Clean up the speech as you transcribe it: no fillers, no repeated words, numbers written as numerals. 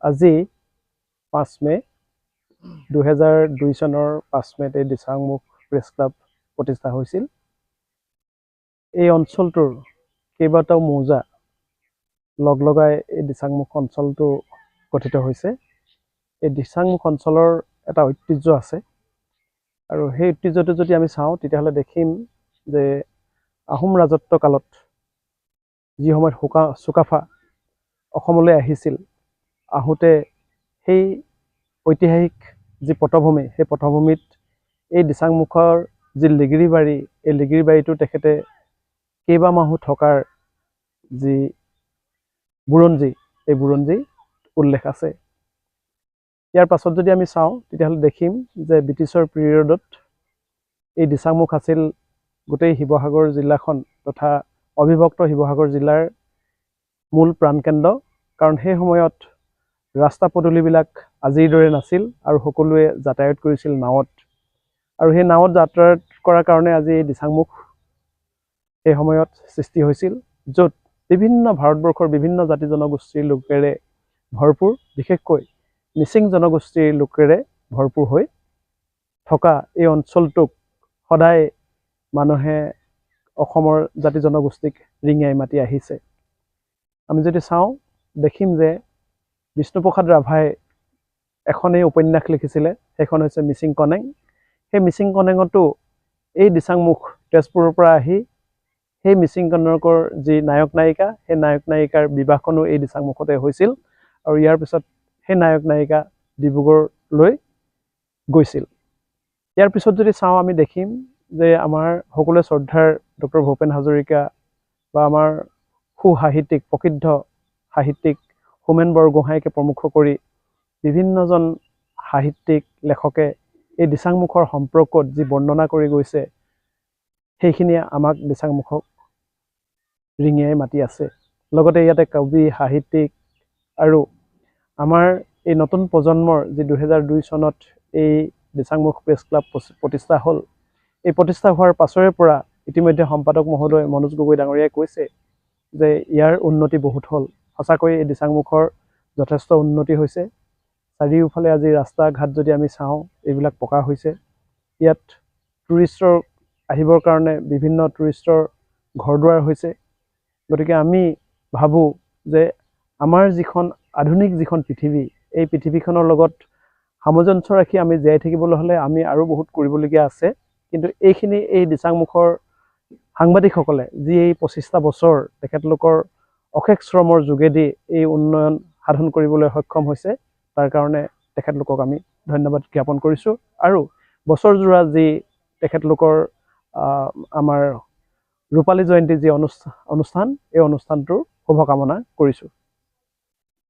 আজি 5 মে 2002 চনৰ 5 মেত দিচাংমুখ প্ৰেছ ক্লাব প্ৰতিষ্ঠা হৈছিল। এই অঞ্চলটোৰ কেইবাটাও মৌজা লগাই এই দিচাংমুখ অঞ্চলটো গঠিত হৈছে। এই দিচাংমুখ অঞ্চলৰ এটা ঐতিহ্য আছে আৰু সেই ঐতিহ্যটো যদি আমি চাওঁ তেতিয়াহ'লে দেখিম যে আহোম ৰাজত্ব কালত যি সময়ত চুকাফা অসমলৈ আহিছিল, আহোঁতে সেই ঐতিহাসিক যি পটভূমি, সেই পটভূমিত এই দিচাংমুখৰ যি লিগিৰিবাৰী, এই লিগিৰিবাৰীটো তেখেতে কেইবামাহো থকাৰ যি বুৰঞ্জী, এই বুৰঞ্জী উল্লেখ আছে। ইয়াৰ পাছত যদি আমি চাওঁ তেতিয়াহ'লে দেখিম যে ব্ৰিটিছৰ পিৰিয়ডত এই দিচাংমুখ আছিল গোটেই শিৱসাগৰ জিলাখন তথা অবিভক্ত শিৱসাগৰ জিলাৰ মূল প্ৰাণকেন্দ্ৰ। কাৰণ সেই সময়ত ৰাস্তা পদূলিবিলাক আজিৰ দৰে নাছিল আৰু সকলোৱে যাতায়াত কৰিছিল নাৱত। আৰু সেই নাৱত যাতায়াত কৰাৰ কাৰণে আজি এই দিচাংমুখ সেই সময়ত সৃষ্টি হৈছিল, য'ত বিভিন্ন ভাৰতবৰ্ষৰ বিভিন্ন জাতি জনগোষ্ঠীৰ লোকেৰে ভৰপূৰ, বিশেষকৈ মিচিং জনগোষ্ঠীৰ লোকেৰে ভৰপূৰ হৈ থকা এই অঞ্চলটোক সদায় মানুহে অসমৰ জাতি জনগোষ্ঠীক ৰিঙিয়াই মাতি আহিছে। আমি যদি চাওঁ দেখিম যে বিষ্ণুপ্ৰসাদ ৰাভাই এখনেই উপন্যাস লিখিছিলে, সেইখন হৈছে মিচিং কনেং। সেই মিচিং কনেঙতো এই দিচাংমুখ তেজপুৰৰ পৰা আহি সেই মিচিং কনেঙৰ যি নায়ক নায়িকা, সেই নায়ক নায়িকাৰ বিবাহখনো এই দিচাংমুখতে হৈছিল আৰু ইয়াৰ পিছত সেই নায়ক নায়িকা ডিব্ৰুগড়লৈ গৈছিল। ইয়াৰ পিছত যদি চাওঁ আমি দেখিম যে আমাৰ সকলোৱে শ্ৰদ্ধাৰ ডক্টৰ ভূপেন হাজৰিকা বা আমাৰ সুসাহিত্যিক, প্ৰসিদ্ধ সাহিত্যিক হোমেন বৰগোহাঁইকে প্ৰমুখ কৰি বিভিন্নজন সাহিত্যিক লেখকে এই দিচাংমুখৰ সম্পৰ্কত যি বৰ্ণনা কৰি গৈছে, সেইখিনিয়ে আমাক দিচাংমুখক ৰিঙিয়াই মাতি আছে। লগতে ইয়াতে কবি, সাহিত্যিক আৰু আমাৰ এই নতুন প্ৰজন্মৰ যি 2002 চনত এই দিচাংমুখ প্ৰেছ ক্লাব প্ৰতিষ্ঠা হ'ল, এই প্ৰতিষ্ঠা হোৱাৰ পাছৰে পৰা ইতিমধ্যে সম্পাদক মহোদয় মনোজ গগৈ ডাঙৰীয়াই কৈছে যে ইয়াৰ উন্নতি বহুত হ'ল। সঁচাকৈ এই দিচাংমুখৰ যথেষ্ট উন্নতি হৈছে। চাৰিওফালে আজি ৰাস্তা ঘাট যদি আমি চাওঁ, এইবিলাক পকা হৈছে। ইয়াত টুৰিষ্টৰ আহিবৰ কাৰণে বিভিন্ন টুৰিষ্টৰ ঘৰ দুৱাৰ হৈছে। গতিকে আমি ভাবোঁ যে আমাৰ যিখন আধুনিক যিখন পৃথিৱী, এই পৃথিৱীখনৰ লগত সামঞ্জস্য ৰাখি আমি জীয়াই থাকিবলৈ হ'লে আমি আৰু বহুত কৰিবলগীয়া আছে। কিন্তু এইখিনি এই দিচাংমুখৰ সাংবাদিকসকলে যি এই 25টা বছৰ তেখেতলোকৰ অশেষ শ্ৰমৰ যোগেদি এই উন্নয়ন সাধন কৰিবলৈ সক্ষম হৈছে, তাৰ কাৰণে তেখেতলোকক আমি ধন্যবাদ জ্ঞাপন কৰিছোঁ। আৰু বছৰজোৰা যি তেখেতলোকৰ আমাৰ ৰূপালী জয়ন্তী যি অনুষ্ঠান, এই অনুষ্ঠানটোৰ শুভকামনা কৰিছোঁ।